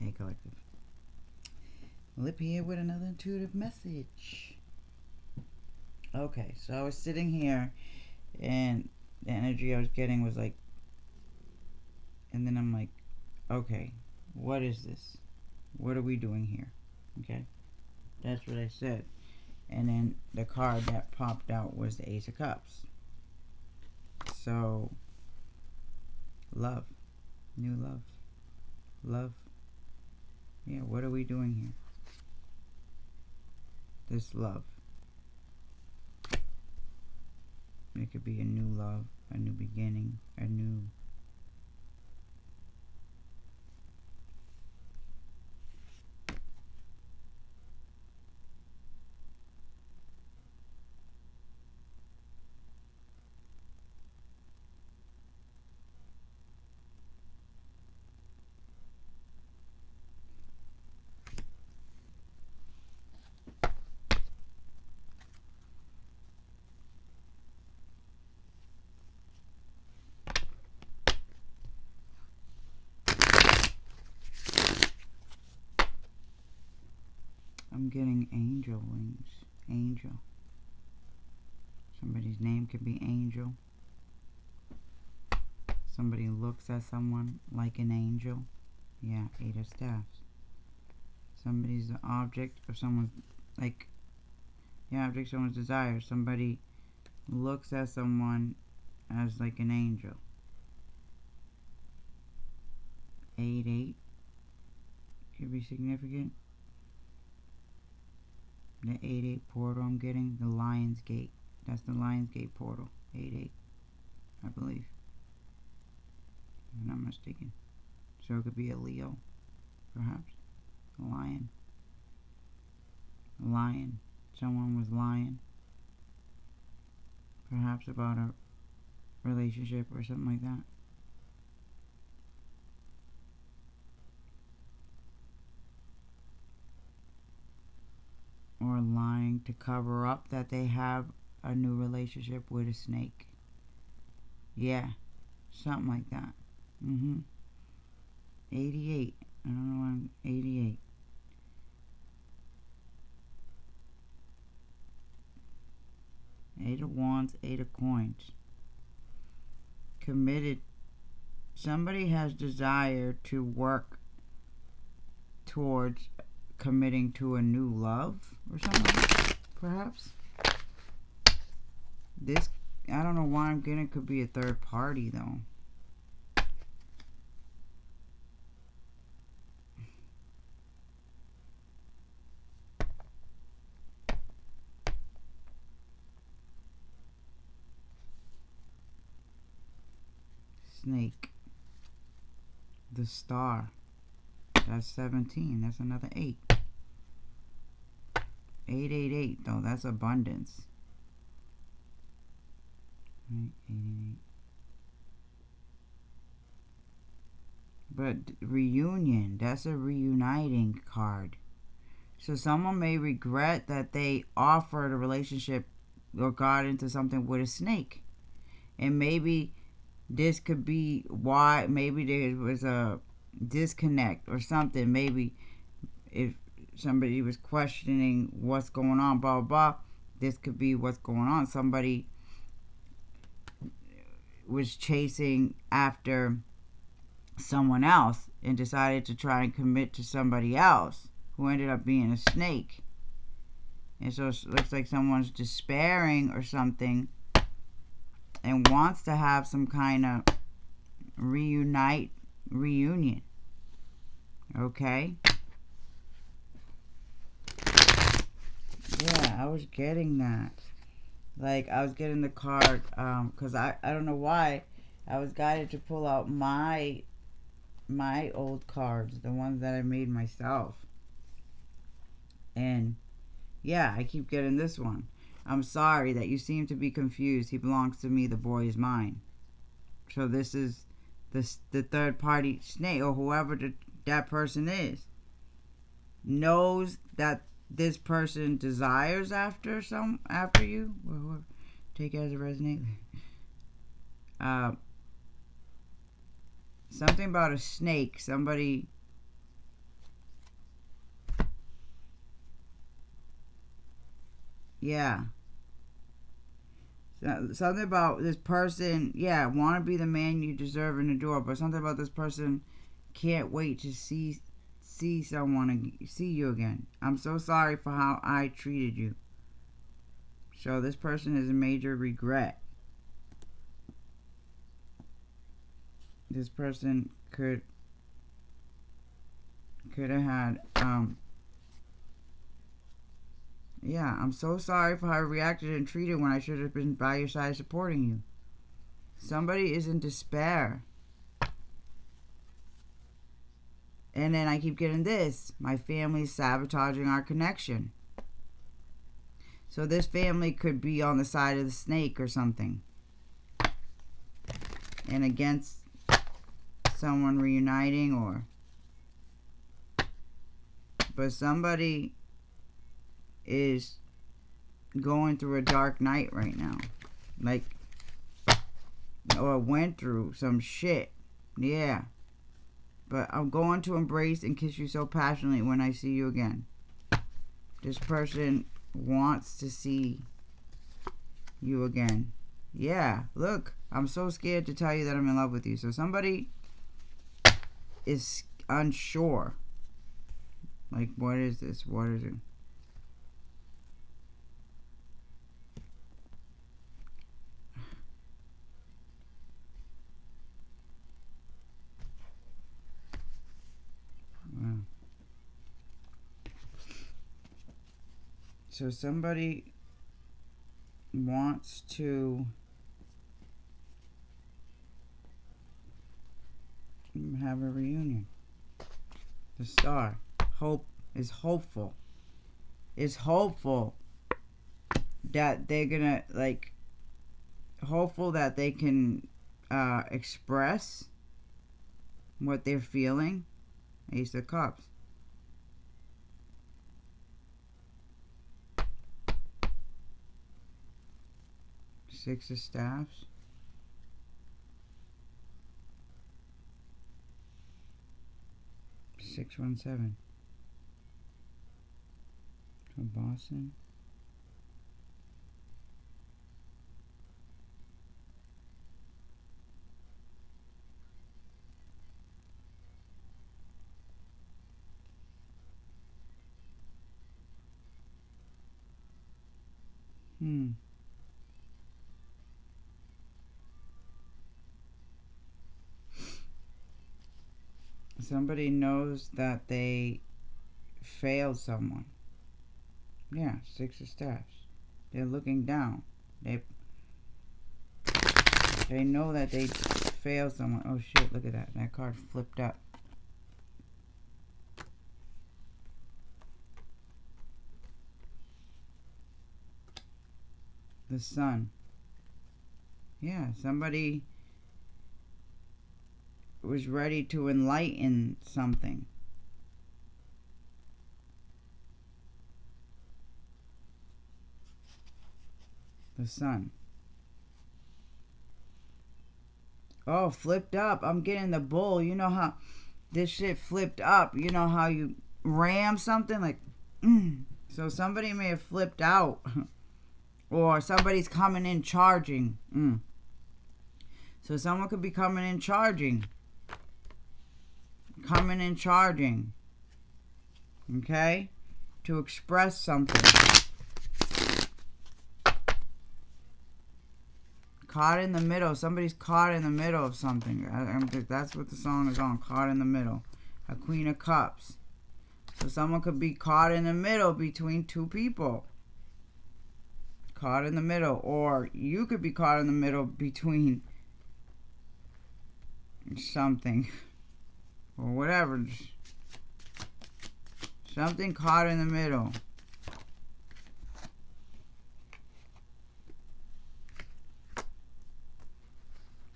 Hey, collective. Lip here with another intuitive message. Okay, so I was sitting here, and the energy I was getting was like, and then I'm like, okay, what is this? What are we doing here? Okay, that's what I said. And then the card that popped out was the Ace of Cups. So, love, new love, love. Yeah, what are we doing here? This love. It could be a new love, a new beginning, a new... I'm getting angel wings. Angel. Somebody's name could be Angel. Somebody looks at someone like an angel. Yeah, 8 of Staffs. Somebody's the object of someone's, like, yeah, object of someone's desire. Somebody looks at someone as like an angel. 8-8 could be significant. The 8-8 portal I'm getting, the Lion's Gate. That's the Lion's Gate portal. 8-8, I believe. If I'm not mistaken. So it could be a Leo, perhaps. A lion. A lion. Someone was lying. Perhaps about a relationship or something like that. Or lying to cover up that they have a new relationship with a snake. Yeah, something like that. 88. I don't know why I'm 88. Eight of Wands, 8 of Coins. Committed. Somebody has desire to work towards committing to a new love or something, perhaps. This, I don't know why I'm getting, could be a third party though. Snake. The Star. That's 17. That's another 8. 888 though. That's abundance. Right, 888. But reunion. That's a reuniting card. So someone may regret that they offered a relationship or got into something with a snake. And maybe this could be why. Maybe there was a disconnect or something. Maybe if somebody was questioning what's going on, blah, blah, blah, this could be what's going on. Somebody was chasing after someone else and decided to try and commit to somebody else who ended up being a snake. And so it looks like someone's despairing or something and wants to have some kind of reunion. Okay? Yeah, I was getting that. Like, I was getting the card, because I don't know why, I was guided to pull out my old cards, the ones that I made myself. And, yeah, I keep getting this one. I'm sorry that you seem to be confused. He belongs to me, the boy is mine. So this is the third party snake, or whoever that person is, knows that this person desires after you. Well, take it as a resonate. Something about a snake. Somebody Yeah. Something about this person, yeah, want to be the man you deserve and adore, but something about this person can't wait to see someone, see you again. I'm so sorry for how I treated you. So this person is a major regret. This person could have had yeah, I'm so sorry for how I reacted and treated when I should have been by your side supporting you. Somebody is in despair. And then I keep getting this. My family's sabotaging our connection. So this family could be on the side of the snake or something. And against someone reuniting or... But somebody is going through a dark night right now. Like, or went through some shit. Yeah. But I'm going to embrace and kiss you so passionately when I see you again. This person wants to see you again. Yeah, look, I'm so scared to tell you that I'm in love with you. So somebody is unsure. Like, what is this? What is it? Wow. So somebody wants to have a reunion. The star. Hope is hopeful. It's hopeful that they're gonna, like, hopeful that they can express what they're feeling. Ace of Cups. Six of Staffs. Six, 1, 7. From Boston. Somebody knows that they failed someone. Yeah, Six of Staffs. They're looking down. They know that they failed someone. Oh shit, look at that. That card flipped up. The Sun. Yeah, somebody was ready to enlighten something. The Sun. Oh, flipped up. I'm getting the Bull. You know how this shit flipped up. You know how you ram something? Like, So somebody may have flipped out. Or somebody's coming in charging. So someone could be coming in charging. Coming in charging. Okay? To express something. Caught in the middle. Somebody's caught in the middle of something. That's what the song is on. Caught in the middle. A Queen of Cups. So someone could be caught in the middle between two people. Caught in the middle. Or you could be caught in the middle between something. Or whatever. Something caught in the middle.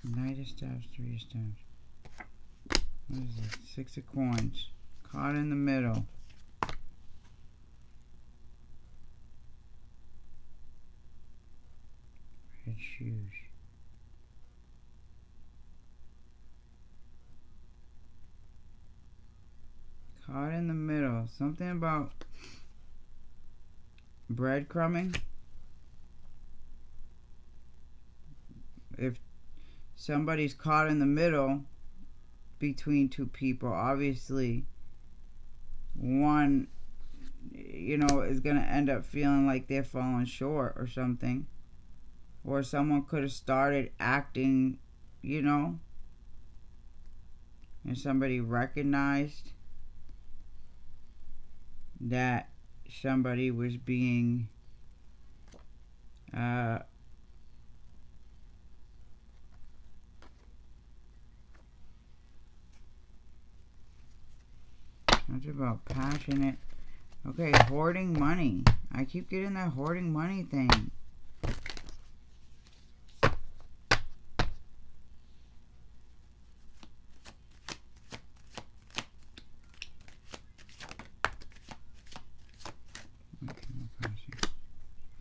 Knight of Staffs, Three of Staffs. What is it? Six of Coins. Caught in the middle. Red shoes. Caught in the middle. Something about breadcrumbing. if somebody's caught in the middle between two people, obviously one, is going to end up feeling like they're falling short or something. Or someone could have started acting, and somebody recognized that somebody was being Something about passionate. Okay, hoarding money. I keep getting that hoarding money thing.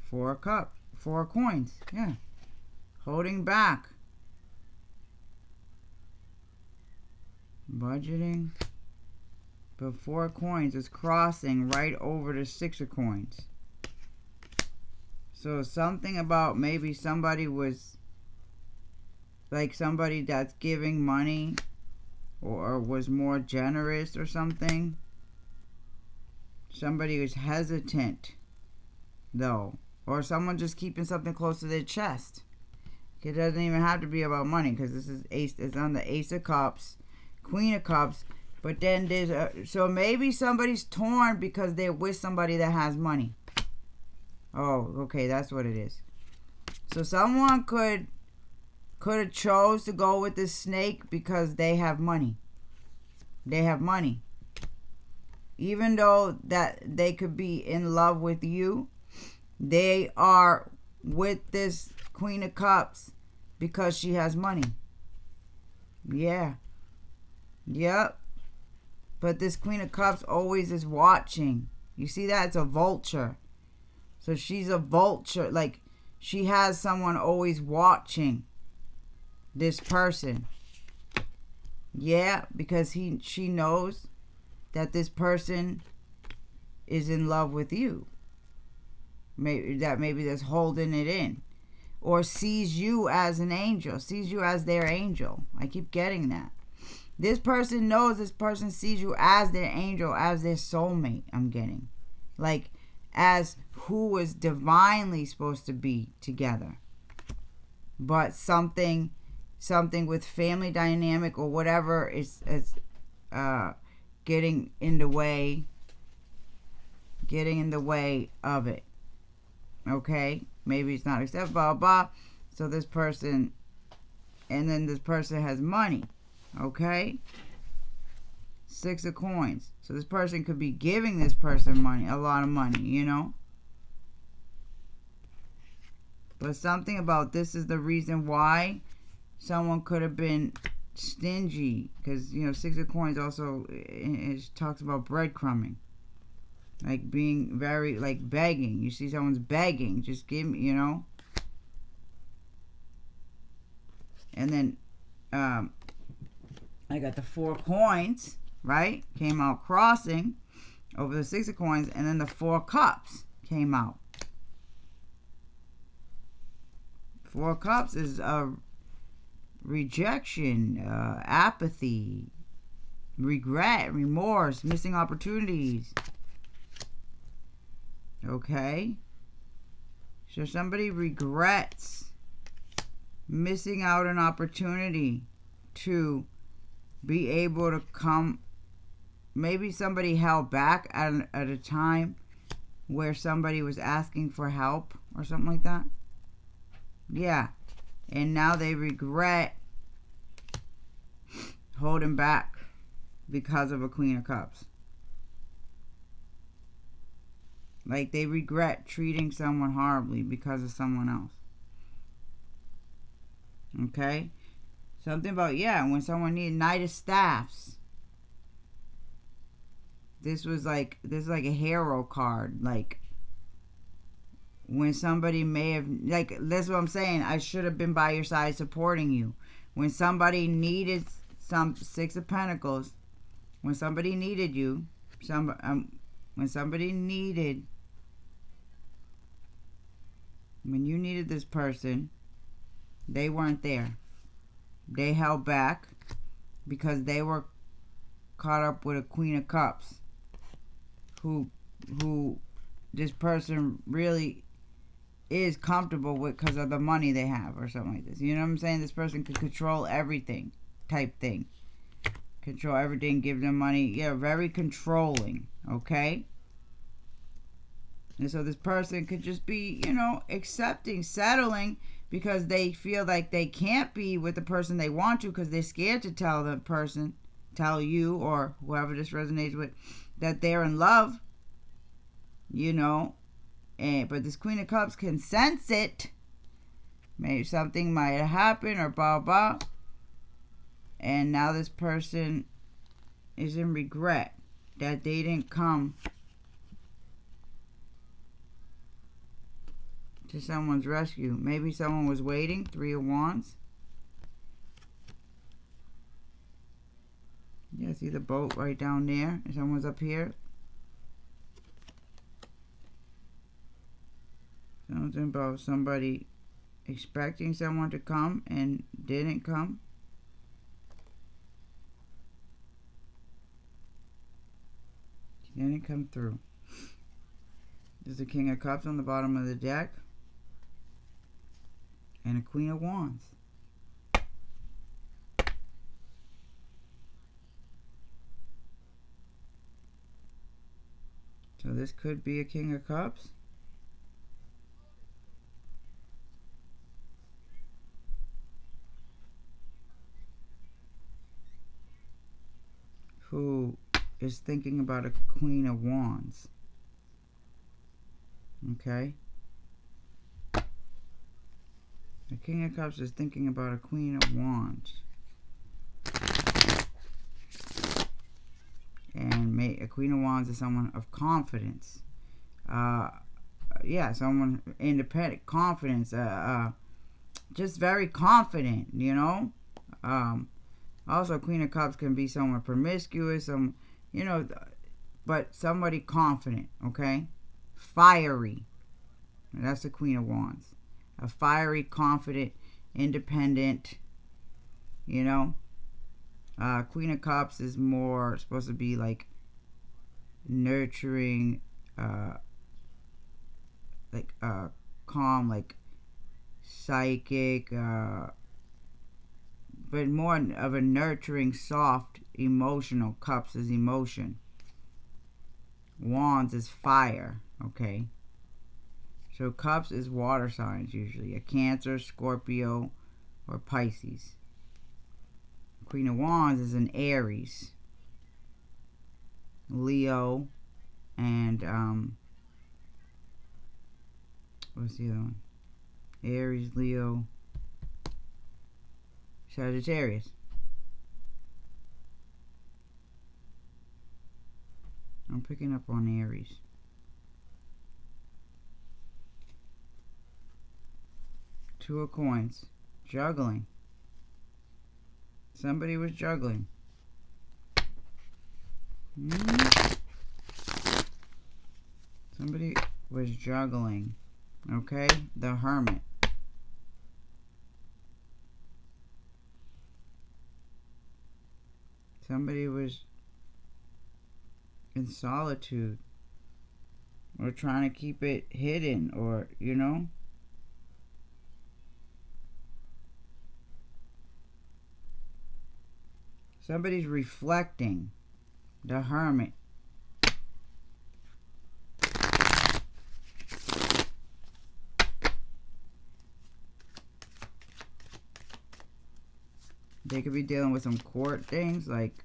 Four cups. 4 coins. Yeah. Holding back. Budgeting. But 4 coins is crossing right over the 6 of coins. So something about maybe somebody was like somebody that's giving money or was more generous or something. Somebody was hesitant though. Or someone just keeping something close to their chest. It doesn't even have to be about money because this is it's on the Ace of Cups, Queen of Cups. But then so maybe somebody's torn because they're with somebody that has money. Oh, okay, that's what it is. So someone could have chose to go with the snake because they have money. They have money. Even though that they could be in love with you, they are with this Queen of Cups because she has money. Yeah. Yep. But this Queen of Cups always is watching. You see that? It's a vulture. So she's a vulture. Like, she has someone always watching this person. Yeah, because she knows that this person is in love with you. Maybe that's holding it in. Or sees you as an angel. Sees you as their angel. I keep getting that. This person knows this person sees you as their angel, as their soulmate, I'm getting. Like, as who is divinely supposed to be together. But something with family dynamic or whatever is getting in the way of it. Okay? Maybe it's not acceptable, blah, blah. So this person, and then this person has money. Okay? 6 of coins. So this person could be giving this person money, a lot of money, But something about this is the reason why someone could have been stingy. Because, 6 of coins also it talks about breadcrumbing. Like being very, like begging. You see someone's begging. Just give me, And then, I got the 4 coins, right? Came out crossing over the 6 of coins. And then the 4 cups came out. 4 cups is rejection, apathy, regret, remorse, missing opportunities. Okay? So somebody regrets missing out an opportunity to be able to come. Maybe somebody held back at a time where somebody was asking for help or something like that. Yeah. And now they regret holding back because of a Queen of Cups. Like they regret treating someone horribly because of someone else. Okay? Something about, when someone needed Knight of Staffs. This is like a hero card. Like, when somebody may have, like, that's what I'm saying. I should have been by your side supporting you. When somebody needed some 6 of Pentacles, when somebody needed you, when you needed this person, They weren't there. They held back because they were caught up with a Queen of Cups who this person really is comfortable with because of the money they have or something like this. You know what I'm saying? This person could control everything type thing. Control everything, give them money. Yeah, very controlling, okay? And so this person could just be, accepting, settling because they feel like they can't be with the person they want to because they're scared to tell the person, tell you or whoever this resonates with, that they're in love, but this Queen of Cups can sense it. Maybe something might happen or blah, blah. And now this person is in regret that they didn't come to someone's rescue. Maybe someone was waiting. 3 of Wands. Yeah, see the boat right down there? And someone's up here. Something about somebody expecting someone to come and didn't come. Didn't come through. There's a King of Cups on the bottom of the deck. And a Queen of Wands. So this could be a King of Cups. Who is thinking about a Queen of Wands. Okay? The King of Cups is thinking about a Queen of Wands. And a Queen of Wands is someone of confidence. Someone independent, confidence, just very confident, Also, Queen of Cups can be someone promiscuous, but somebody confident, okay? Fiery. That's the Queen of Wands. A fiery, confident, independent, Queen of Cups is more supposed to be like nurturing, calm, like psychic, but more of a nurturing, soft, emotional. Cups is emotion. Wands is fire, okay? So Cups is water signs usually. A Cancer, Scorpio, or Pisces. Queen of Wands is an Aries, Leo, and what's the other one? Aries, Leo, Sagittarius. I'm picking up on Aries. Two of Coins. Juggling. Somebody was juggling. Somebody was juggling. Okay? The Hermit. Somebody was in solitude. Or trying to keep it hidden. Or, Somebody's reflecting. The Hermit. They could be dealing with some court things, like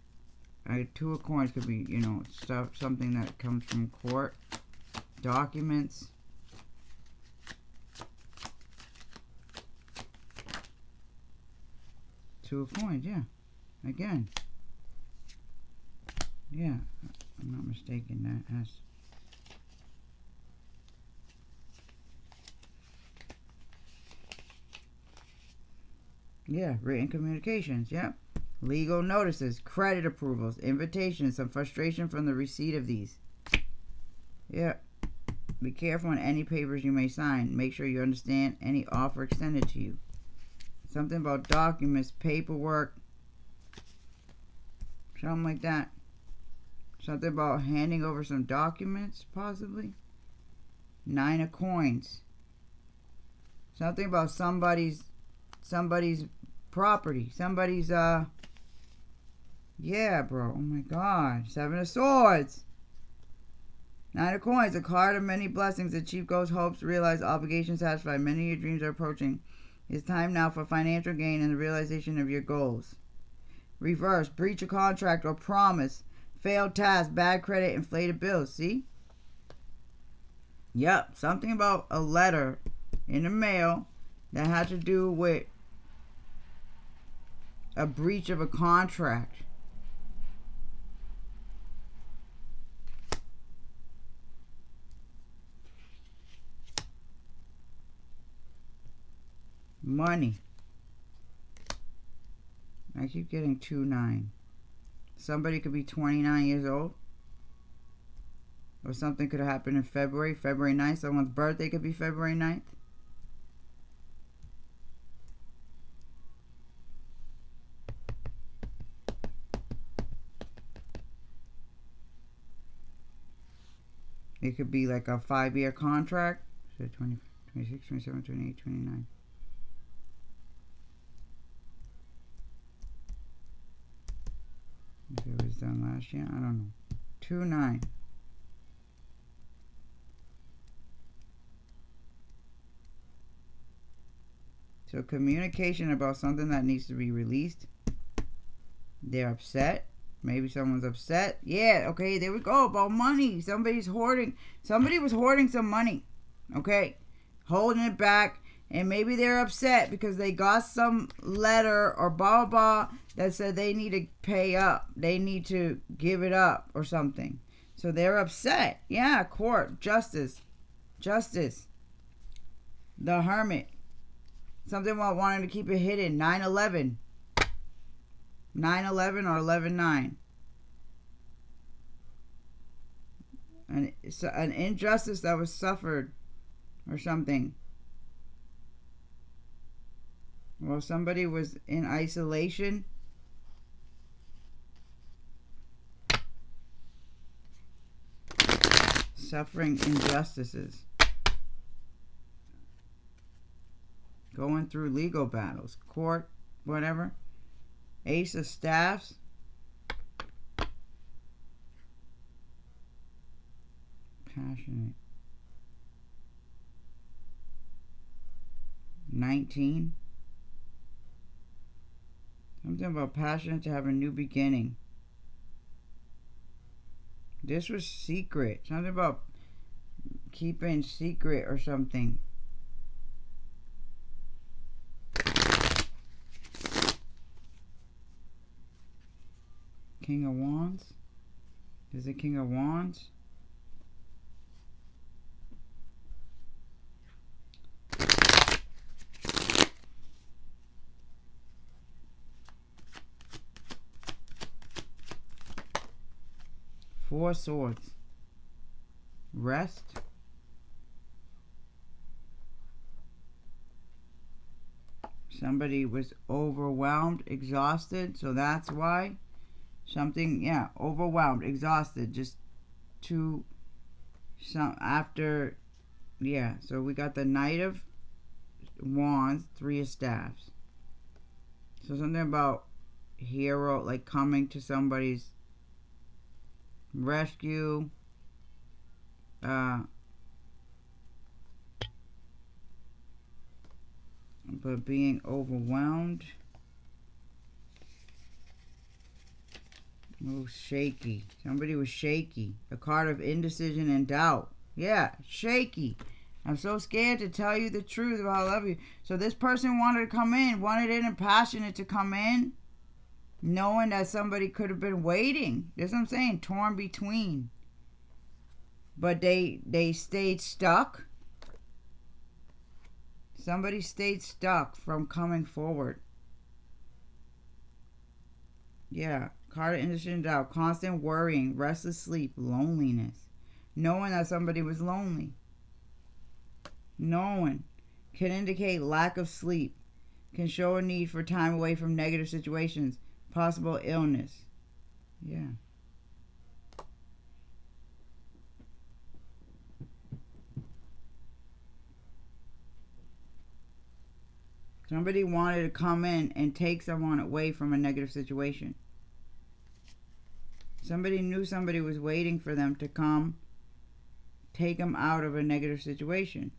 Two of Coins could be, something that comes from court, documents. Two of Coins, yeah. Again. Yeah, I'm not mistaken. That has... Yeah, written communications, yeah. Legal notices, credit approvals, invitations, some frustration from the receipt of these. Yeah. Be careful on any papers you may sign. Make sure you understand any offer extended to you. Something about documents, paperwork, something like that. Something about handing over some documents, possibly. 9 of coins. Something about somebody's property. Somebody's, yeah, bro. Oh my God. 7 of swords. 9 of coins. A card of many blessings. Achieve goals, hopes, realize, obligations satisfied. Many of your dreams are approaching. It's time now for financial gain and the realization of your goals. Reverse. Breach a contract or promise. Failed task. Bad credit. Inflated bills. See? Yep. Something about a letter in the mail that had to do with a breach of a contract. Money. I keep getting 2-9. Somebody could be 29 years old. Or something could have happened in February 9th. Someone's birthday could be February 9th. It could be like a 5-year contract. So 20, 26, 27, 28, 29. If it was done last year, I don't know. 2-9. So communication about something that needs to be released. They're upset. Maybe someone's upset. Yeah, okay, there we go. About money. Somebody's hoarding. Somebody was hoarding some money. Okay? Holding it back. And maybe they're upset because they got some letter or blah, blah, that said they need to pay up. They need to give it up or something. So they're upset. Yeah, court. Justice. Justice. The Hermit. Something about wanting to keep it hidden. 9/11. 9/11 or 11/9. An injustice that was suffered or something. Well, somebody was in isolation. Suffering injustices. Going through legal battles. Court, whatever. Ace of Staffs. Passionate. 19. Something about passionate to have a new beginning. This was secret. Something about keeping secret or something. King of Wands. Is it King of Wands? Four Swords. Rest. Somebody was overwhelmed, exhausted, so that's why. Something, yeah, overwhelmed, exhausted, just to some after, yeah. So we got the Knight of Wands, 3 of Staffs. So something about hero, like coming to somebody's rescue. But being overwhelmed. Oh, shaky. Somebody was shaky. A card of indecision and doubt. Yeah, shaky. I'm so scared to tell you the truth about I love you. So this person wanted to come in, wanted it and passionate to come in, knowing that somebody could have been waiting. That's what I'm saying. Torn between. But they stayed stuck. Somebody stayed stuck from coming forward. Yeah. Card of indecision and doubt. Constant worrying. Restless sleep. Loneliness. Knowing that somebody was lonely. Knowing can indicate lack of sleep. can show a need for time away from negative situations, possible illness. Yeah. Somebody wanted to come in and take someone away from a negative situation. Somebody knew somebody was waiting for them to come take them out of a negative situation.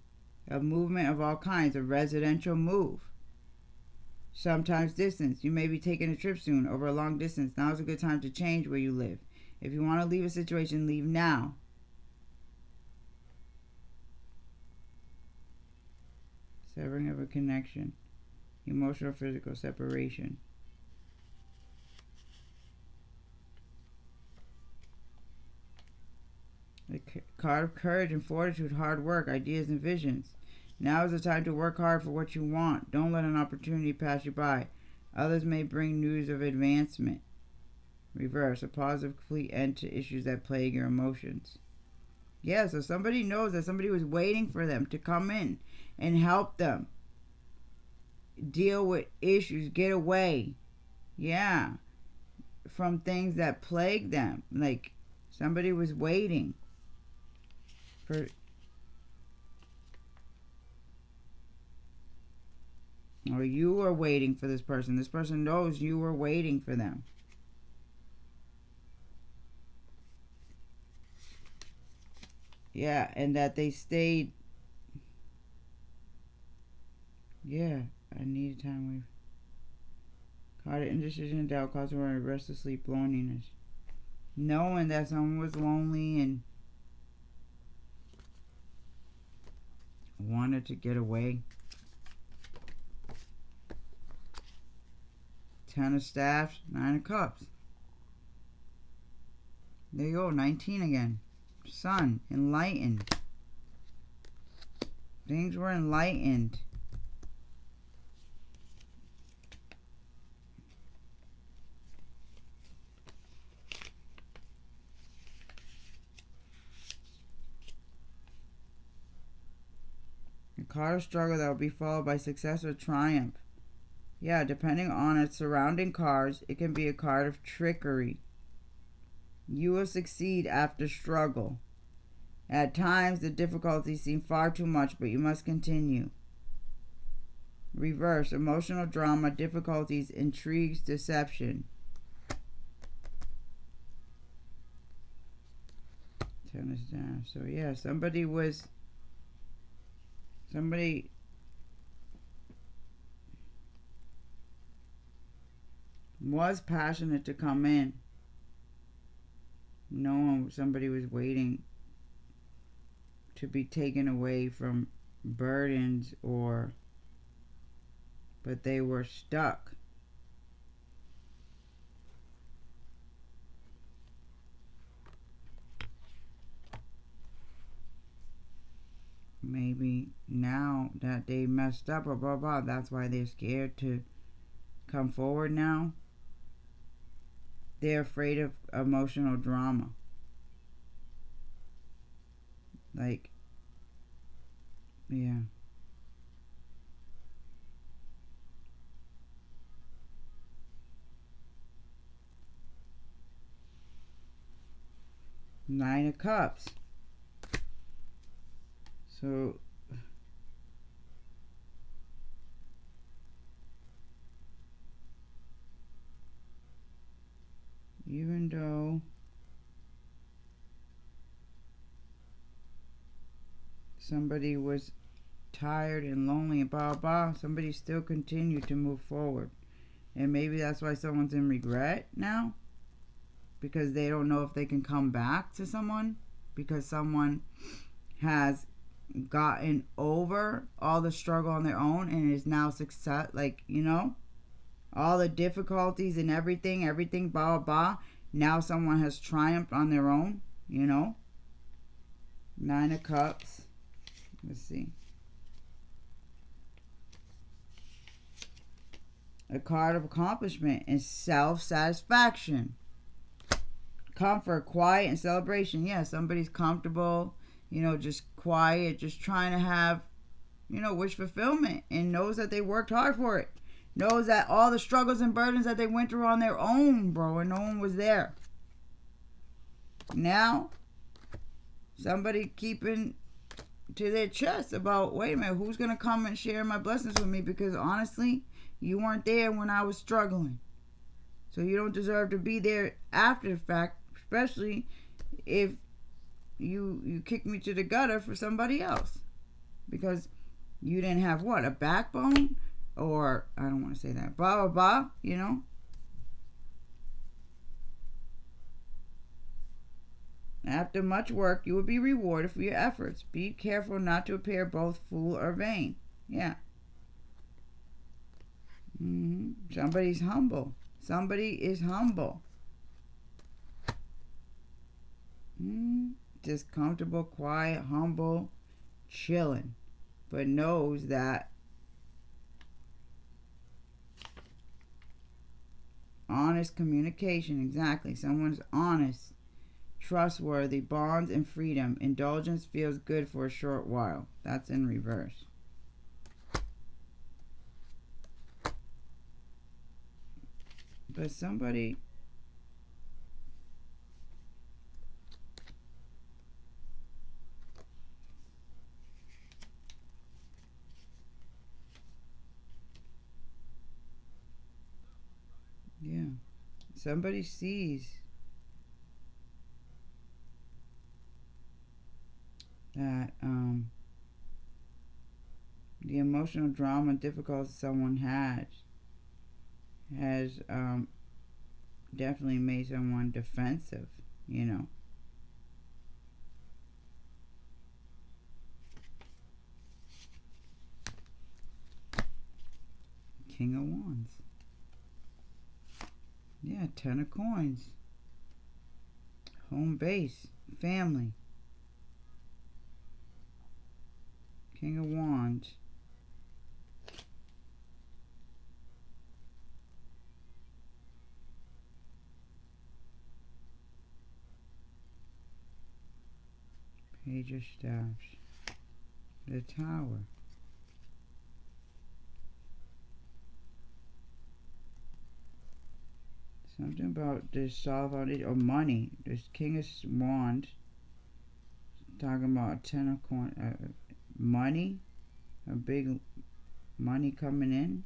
A movement of all kinds, a residential move. Sometimes distance. You may be taking a trip soon over a long distance. Now is a good time to change where you live. If you want to leave a situation, leave now. Severing of a connection. Emotional, physical separation. The card of courage and fortitude, hard work, ideas and visions. Now is the time to work hard for what you want. Don't let an opportunity pass you by. Others may bring news of advancement. Reverse, a positive, complete end to issues that plague your emotions. Yeah, so somebody knows that somebody was waiting for them to come in and help them deal with issues, get away. Yeah, from things that plague them. Like somebody was waiting for, or you were waiting for this person. This person knows you were waiting for them. Yeah, and that they stayed. Yeah, I needed time away. Caught indecision, doubt, caused worry, restless sleep, loneliness. Knowing that someone was lonely and wanted to get away. 10 of staffs, 9 of cups. There you go, 19 again. Sun, enlightened. Things were enlightened. A card of struggle that will be followed by success or triumph. Yeah, depending on its surrounding cards, it can be a card of trickery. You will succeed after struggle. At times, the difficulties seem far too much, but you must continue. Reverse, emotional drama, difficulties, intrigues, deception. 10 is down. So yeah, somebody was passionate to come in. Somebody was waiting to be taken away from burdens, but they were stuck. Maybe now that they messed up or blah blah, that's why they're scared to come forward now. They're afraid of emotional drama. Like, yeah. Nine of Cups. So even though somebody was tired and lonely and blah blah, somebody still continued to move forward. And maybe that's why someone's in regret now, because they don't know if they can come back to someone, because someone has gotten over all the struggle on their own and is now success, like, all the difficulties and everything blah blah blah. Now someone has triumphed on their own. Nine of Cups. Let's see. A card of accomplishment and self-satisfaction. Comfort, quiet, and celebration. Yeah, somebody's comfortable, just quiet, just trying to have, wish fulfillment, and knows that they worked hard for it. knows that all the struggles and burdens that they went through on their own, bro, and no one was there. Now, somebody keeping to their chest about, wait a minute, who's going to come and share my blessings with me? Because honestly, you weren't there when I was struggling. So you don't deserve to be there after the fact, especially if you kick me to the gutter for somebody else. Because you didn't have what? A backbone? Or, I don't want to say that. Blah, blah, blah, you know? After much work, you will be rewarded for your efforts. Be careful not to appear both fool or vain. Yeah. Somebody's humble. Somebody is humble. Just comfortable, quiet, humble, chilling. But knows that honest communication, exactly. Someone's honest, trustworthy, bonds and freedom. Indulgence feels good for a short while. That's in reverse. But somebody, yeah, somebody sees that the emotional drama and difficulties someone has definitely made someone defensive, you know. King of Wands. Yeah, 10 of Coins. Home base. Family. King of Wands. Page of Staffs. The Tower. Something about this solid foundation or money. This King of Wands. Talking about 10 of Coins. Money. A big money coming in.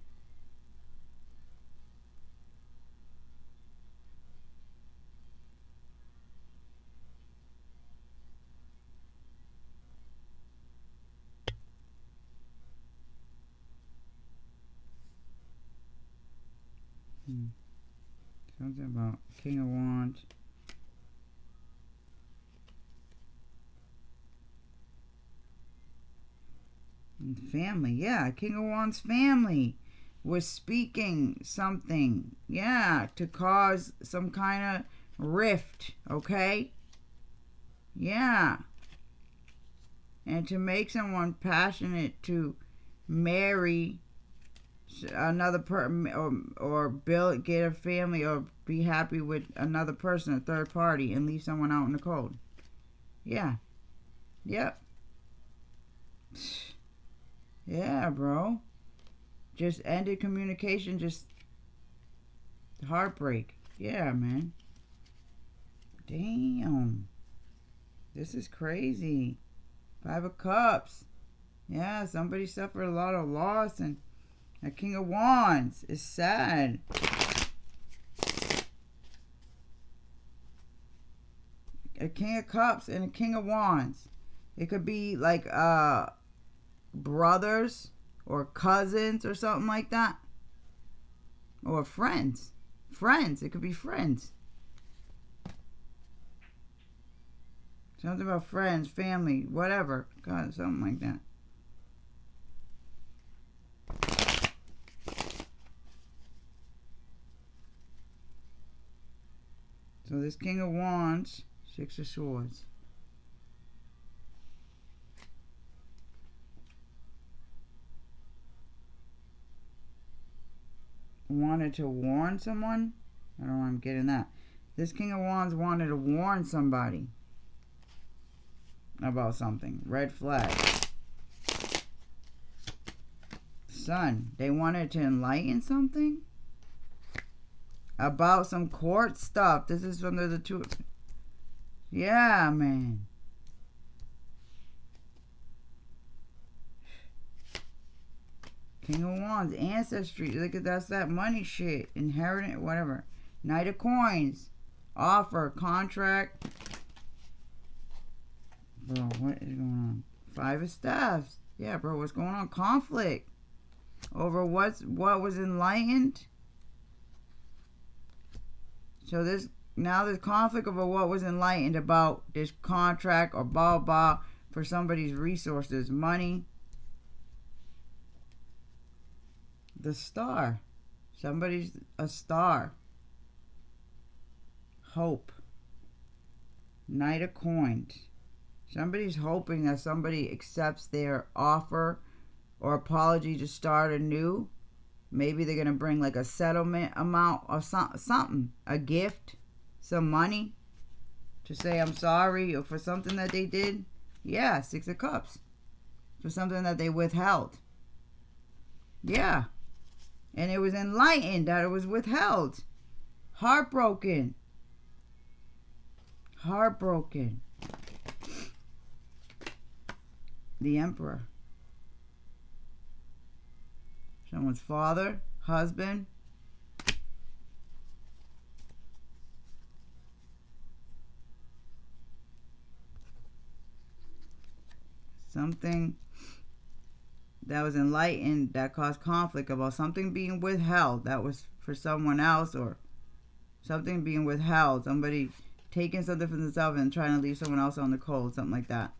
Something about King of Wands. And family, yeah. King of Wands family was speaking something, yeah, to cause some kind of rift, okay? Yeah. And to make someone passionate to marry another person or build, get a family or be happy with another person, a third party, and leave someone out in the cold. Yeah. Yep. Yeah, bro. Just ended communication, just heartbreak. Yeah, man. Damn. This is crazy. 5 of Cups. Yeah, somebody suffered a lot of loss, and a King of Wands is sad. A King of Cups and a King of Wands. It could be like brothers or cousins or something like that. Or friends. Friends. It could be friends. Something about friends, family, whatever. God, something like that. So this King of Wands, 6 of Swords. Wanted to warn someone? I don't know why I'm getting that. This King of Wands wanted to warn somebody about something. Red flag. Sun. They wanted to enlighten something about some court stuff. This is from the two. Yeah, man. King of Wands, ancestry. Look at that's that money shit. Inheritance, whatever. Knight of Coins. Offer, contract. Bro, what is going on? Five of Staffs. Yeah, bro, what's going on? Conflict. Over what was enlightened. So there's conflict over what was enlightened about this contract or blah blah for somebody's resources, money. The Star. Somebody's a star. Hope. Knight of Coins. Somebody's hoping that somebody accepts their offer or apology to start anew. Maybe they're going to bring like a settlement amount or something. A gift. Some money. To say I'm sorry or for something that they did. Yeah, Six of Cups. For something that they withheld. Yeah. And it was enlightened that it was withheld. Heartbroken. Heartbroken. The Emperor. Someone's father, husband. Something that was enlightened that caused conflict about something being withheld that was for someone else, or something being withheld, somebody taking something from themselves and trying to leave someone else on the cold, something like that.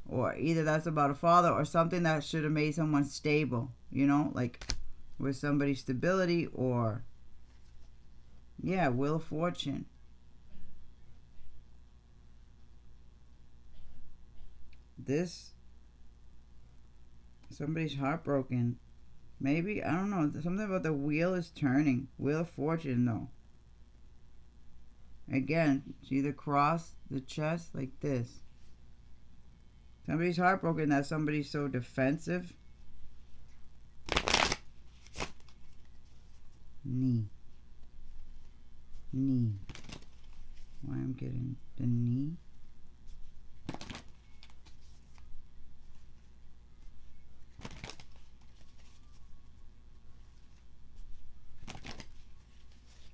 Or either that's about a father or something that should have made someone stable, you know, like with somebody's stability or, yeah, Wheel of Fortune. This, somebody's heartbroken. Maybe, I don't know, something about the wheel is turning. Wheel of Fortune, though. Again, see the cross, the chest, like this. Somebody's heartbroken that somebody's so defensive. Knee. Knee. Why I'm getting the knee?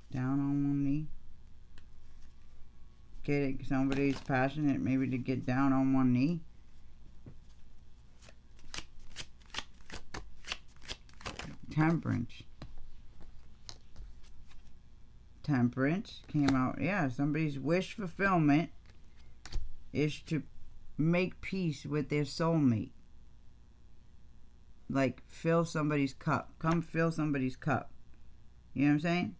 Down on one knee. Getting somebody's passionate maybe to get down on one knee. Temperance. Temperance came out. Yeah, somebody's wish fulfillment is to make peace with their soulmate. Like fill somebody's cup. Come fill somebody's cup. You know what I'm saying?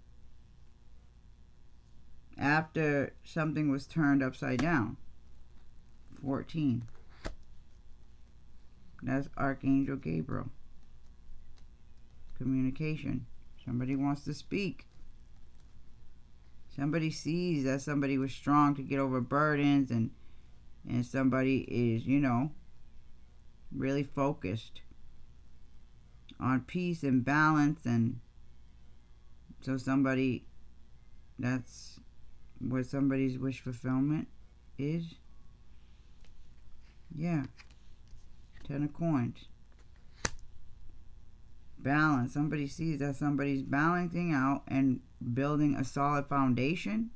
After something was turned upside down. 14. That's Archangel Gabriel. Communication. Somebody wants to speak. Somebody sees that somebody was strong to get over burdens, and somebody is, you know, really focused on peace and balance. And so somebody, that's what somebody's wish fulfillment is. Yeah. 10 of Coins. Balance. Somebody sees that somebody's balancing out and building a solid foundation.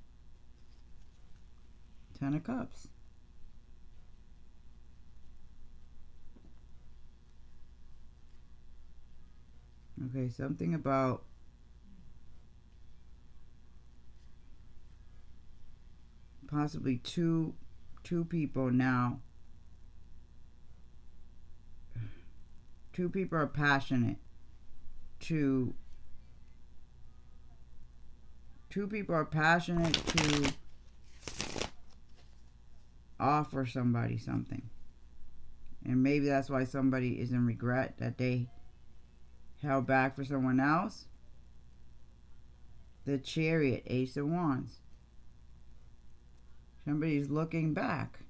10 of Cups. Okay, something about possibly two people now. Two people are passionate to offer somebody something. And maybe that's why somebody is in regret that they held back for someone else. The Chariot, Ace of Wands. Somebody's looking back.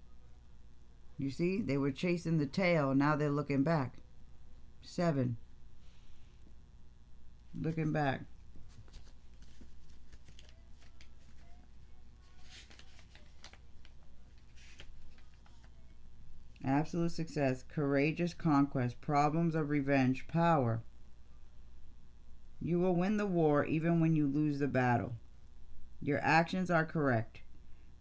You see, they were chasing the tail, now they're looking back. 7. Looking back. Absolute success, courageous conquest, problems of revenge, power. You will win the war even when you lose the battle. Your actions are correct.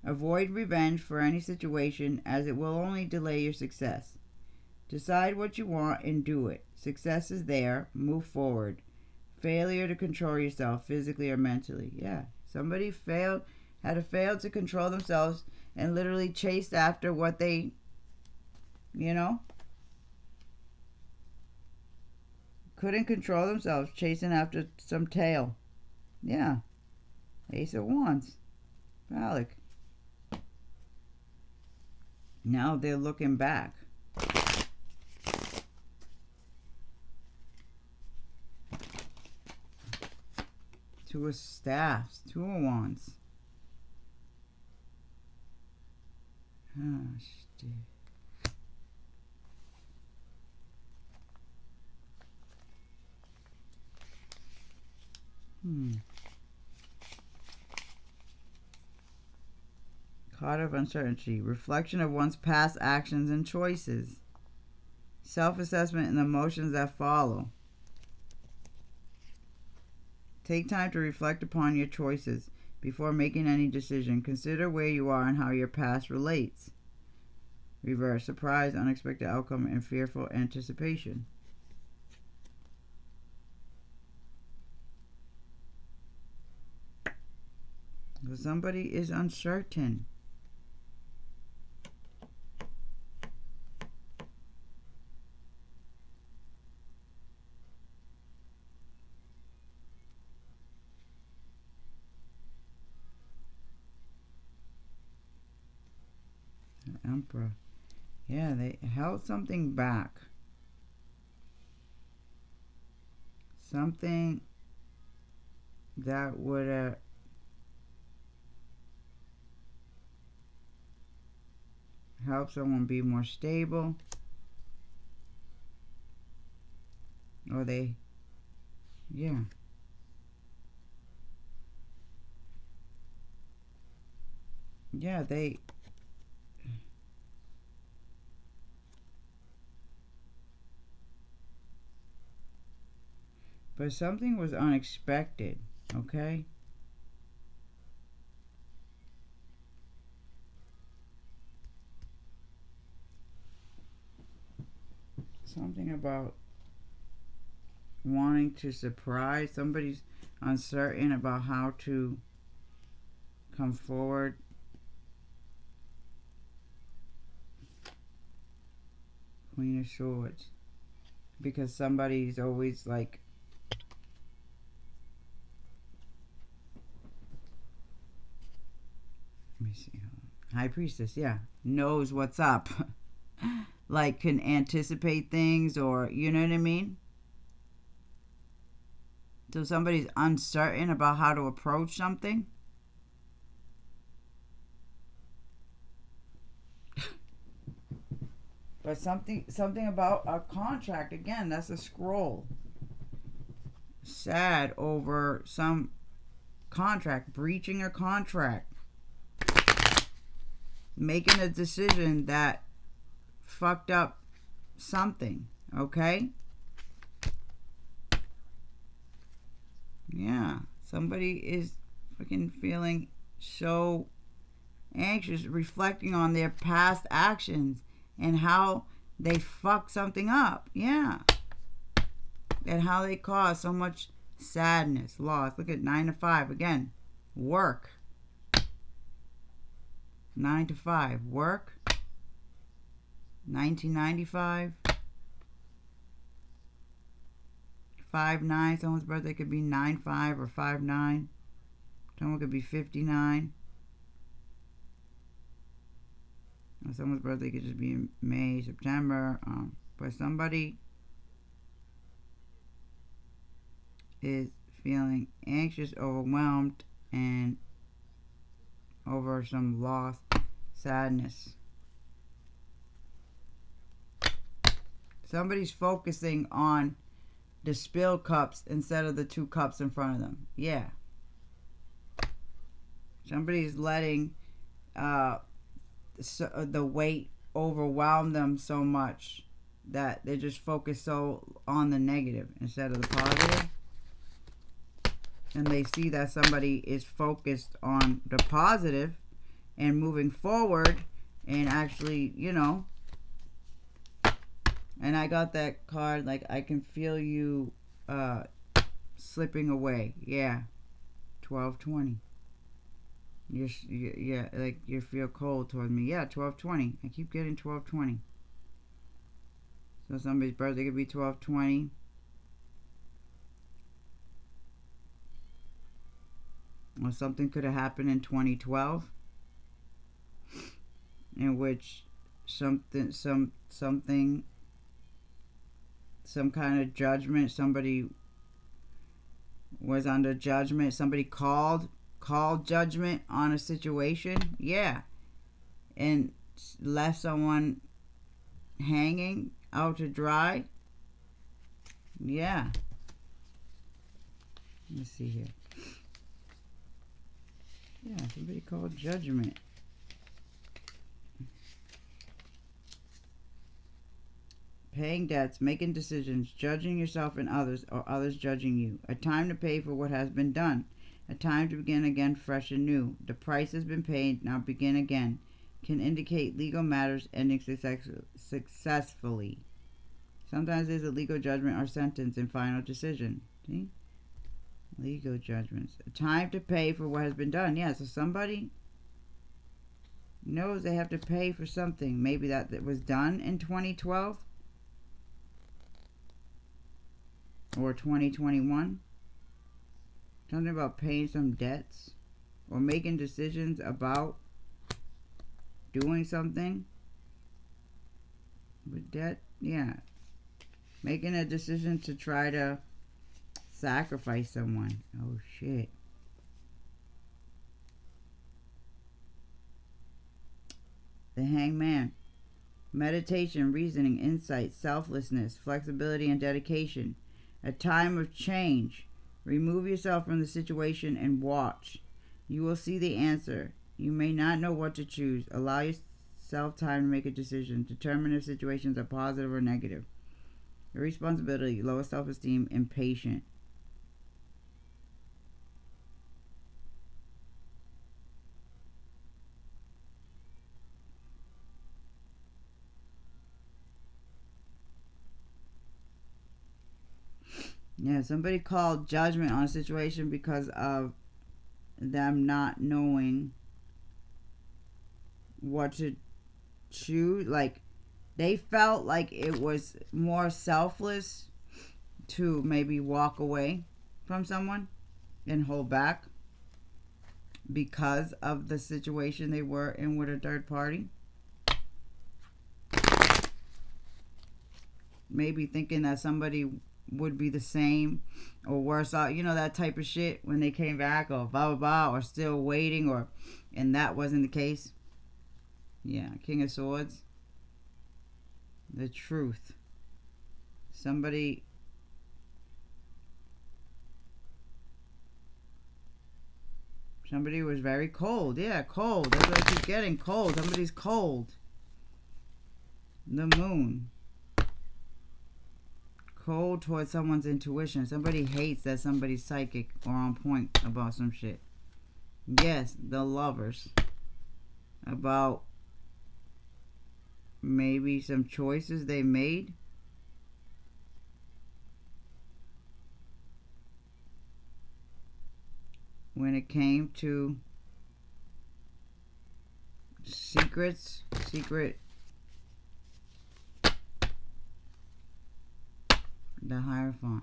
Avoid revenge for any situation as it will only delay your success. Decide what you want and do it. Success is there. Move forward. Failure to control yourself physically or mentally. Yeah, somebody had failed to control themselves and literally chased after what they, you know, couldn't control themselves, chasing after some tail. Yeah, Ace of Wands. Phallic. Now they're looking back. Two of Staffs. Two of Wands. Oh, shit. Card of Uncertainty. Reflection of one's past actions and choices. Self-assessment and the emotions that follow. Take time to reflect upon your choices before making any decision. Consider where you are and how your past relates. Reverse. Surprise, unexpected outcome, and fearful anticipation. So somebody is uncertain. Emperor. Yeah, they held something back. Something that would help someone be more stable. Or they, yeah. Yeah, they, but something was unexpected, okay? Something about wanting to surprise. Somebody's uncertain about how to come forward. Queen of Swords. Because somebody's always like, let me see. High Priestess, yeah. Knows what's up. Like can anticipate things, or you know what I mean? So somebody's uncertain about how to approach something. But something about a contract, again, that's a scroll. Sad over some contract, breaching a contract, making a decision that fucked up something, okay? Yeah, somebody is freaking feeling so anxious, reflecting on their past actions and how they fucked something up. Yeah. And how they caused so much sadness, loss. Look at 9 to 5 again. Work. 9 to 5. Work. 1995. 5-9. Someone's birthday could be 9-5 or 5-9. Someone could be 59. Or someone's birthday could just be in May, September. But somebody is feeling anxious, overwhelmed, and over some loss, sadness. Somebody's focusing on the spilled cups instead of the 2 cups in front of them. Yeah. Somebody's letting the weight overwhelm them so much that they just focus so on the negative instead of the positive. And they see that somebody is focused on the positive and moving forward and actually, and I got that card, like, I can feel you slipping away. Yeah. 1220. Yeah, like you feel cold toward me. Yeah, 1220. I keep getting 1220. So somebody's birthday could be 1220. Or something could have happened in 2012 in which some kind of judgment, somebody was under judgment, somebody called judgment on a situation. Yeah. And left someone hanging out to dry. Yeah. Let's see here. Yeah, somebody called judgment. Paying debts, making decisions, judging yourself and others, or others judging you. A time to pay for what has been done. A time to begin again fresh and new. The price has been paid, now begin again. Can indicate legal matters ending successfully. Sometimes there's a legal judgment or sentence and final decision. See? Legal judgments. A time to pay for what has been done. Yeah, so somebody knows they have to pay for something. Maybe that was done in 2012 or 2021. Something about paying some debts or making decisions about doing something with debt. Yeah. Making a decision to try to sacrifice someone. Oh, shit. The Hangman. Meditation, reasoning, insight, selflessness, flexibility, and dedication. A time of change. Remove yourself from the situation and watch. You will see the answer. You may not know what to choose. Allow yourself time to make a decision. Determine if situations are positive or negative. Irresponsibility, lower self-esteem, impatient. Yeah, somebody called judgment on a situation because of them not knowing what to choose. Like, they felt like it was more selfless to maybe walk away from someone and hold back because of the situation they were in with a third party. Maybe thinking that somebody would be the same or worse out, that type of shit when they came back, or blah blah blah, or still waiting, and that wasn't the case. Yeah, King of Swords. The truth. Somebody was very cold. Yeah, cold. That's what I keep getting. Cold. Somebody's cold. The Moon. Cold towards someone's intuition. Somebody hates that somebody's psychic or on point about some shit. Yes, the Lovers. About maybe some choices they made. When it came to secret the Hierophant.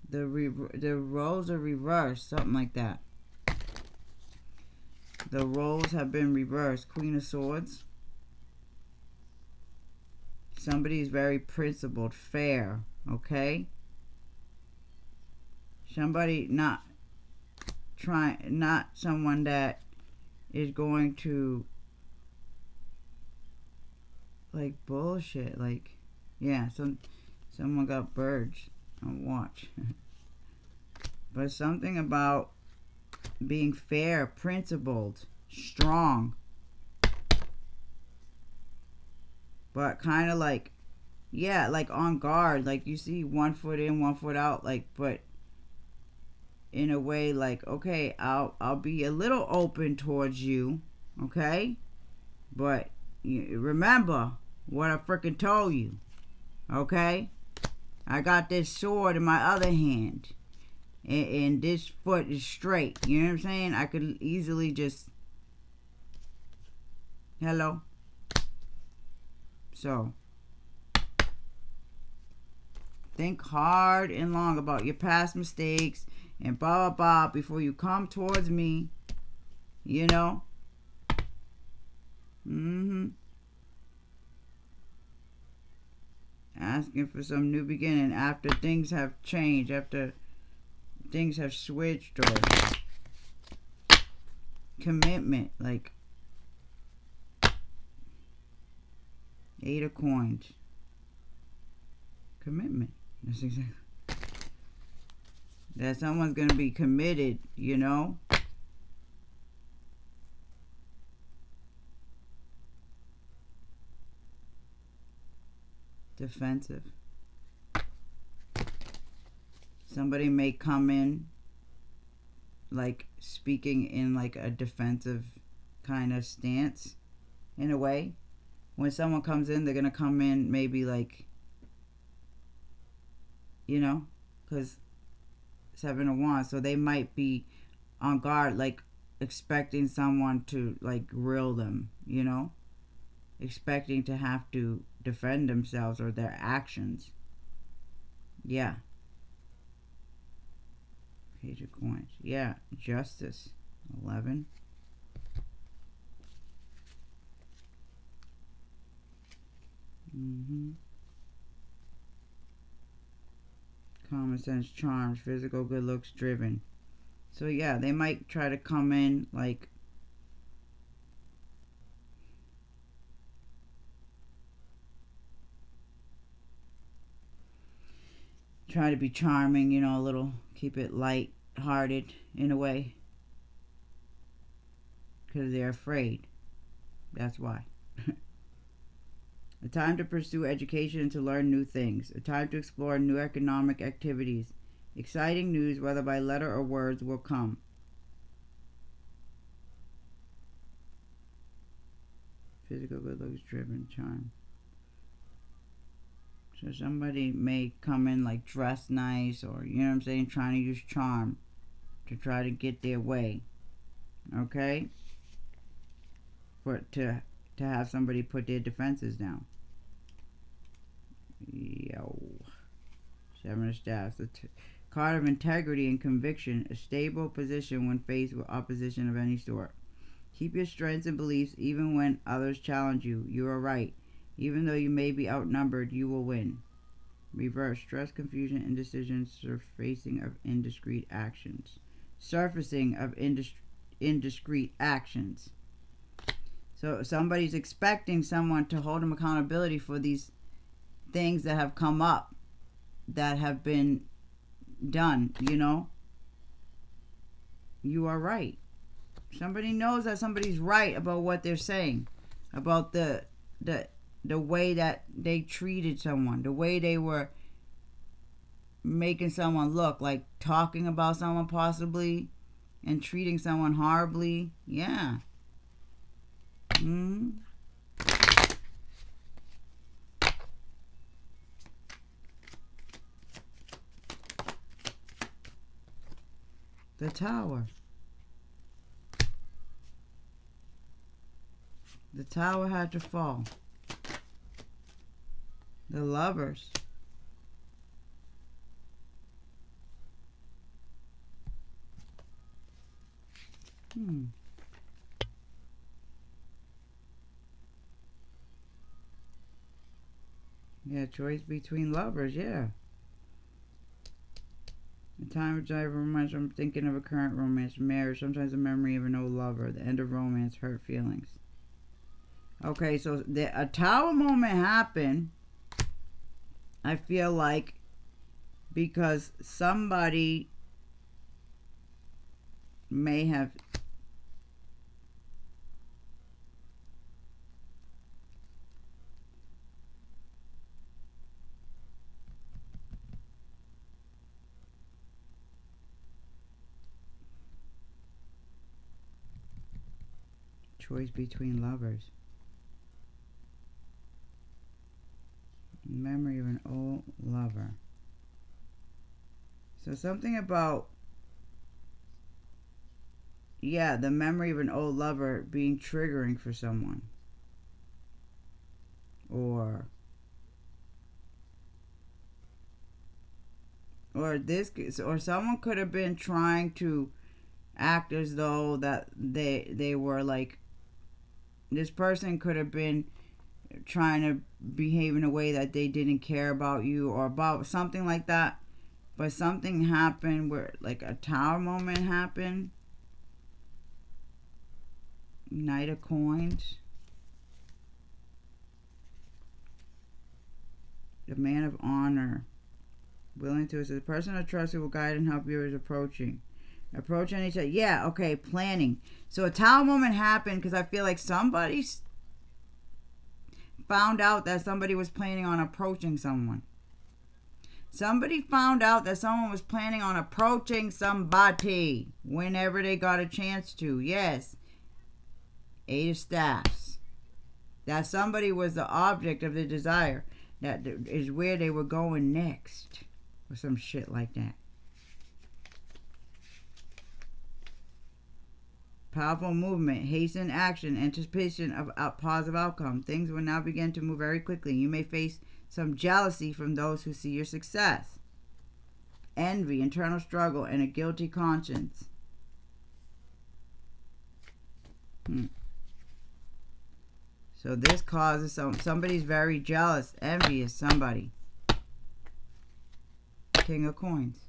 The roles are reversed, something like that. The roles have been reversed. Queen of Swords. Somebody is very principled, fair, okay? Somebody not someone that is going to like bullshit. Like, yeah, someone got birds on watch. But something about being fair, principled, strong, but kind of like, yeah, like on guard. Like you see 1 foot in, 1 foot out. Like, but in a way, like, okay, I'll be a little open towards you, okay, but remember what I freaking told you, okay? I got this sword in my other hand, and this foot is straight. You know what I'm saying? I could easily just, hello. So think hard and long about your past mistakes and blah blah blah before you come towards me. You know. Asking for some new beginning after things have changed, after things have switched, or commitment, like 8 of coins. Commitment. That's exactly. That someone's gonna be committed, you know. Defensive. Somebody may come in like speaking in like a defensive kind of stance in a way. When someone comes in, they're gonna come in maybe like, you know, because 7 of Wands, so they might be on guard, like expecting someone to like grill them, you know, expecting to have to defend themselves or their actions. Yeah. Page of Coins. Yeah. Justice. 11. Common sense, charms, physical good looks, driven. So yeah, they might try to come in like try to be charming, you know, a little, keep it light hearted in a way, because they're afraid. That's why. A time to pursue education and to learn new things. A time to explore new economic activities. Exciting news, whether by letter or words, will come. Physical good looks, driven, charm. So somebody may come in like dressed nice, or you know what I'm saying, trying to use charm to try to get their way. Okay? For to have somebody put their defenses down. Yo. 7 of Staffs. The card of integrity and conviction. A stable position when faced with opposition of any sort. Keep your strengths and beliefs even when others challenge you. You are right. Even though you may be outnumbered, you will win. Reverse. Stress, confusion, indecision, surfacing of indiscreet actions. Surfacing of indiscreet actions. So somebody's expecting someone to hold them accountability for these things that have come up, that have been done, you know. You are right. Somebody knows that somebody's right about what they're saying, about the way that they treated someone, the way they were making someone look, like talking about someone possibly and treating someone horribly. Yeah. The Tower. The Tower had to fall. The Lovers. Yeah, choice between lovers, yeah. The time of drive romance, I'm thinking of a current romance, marriage, sometimes a memory of an old lover, the end of romance, hurt feelings. Okay, so a tower moment happened, I feel like, because somebody may have choice between lovers. Memory of an old lover. So something about, yeah, the memory of an old lover being triggering for someone. Or this, or someone could have been trying to act as though that they were like, this person could have been trying to behave in a way that they didn't care about you or about something like that. But something happened where, like, a tower moment happened. Knight of Coins. The Man of Honor. Willing to assist. The person of trust who will guide and help you is approaching. Approach any other. Yeah, okay, planning. So a tower moment happened because I feel like somebody found out that somebody was planning on approaching someone. Somebody found out that someone was planning on approaching somebody whenever they got a chance to. Yes. Eight of Staffs. That somebody was the object of their desire. That is where they were going next. Or some shit like that. Powerful movement, hasten action, anticipation of a positive outcome. Things will now begin to move very quickly. You may face some jealousy from those who see your success. Envy, internal struggle, and a guilty conscience. So this causes somebody's very jealous, envious somebody. King of Coins.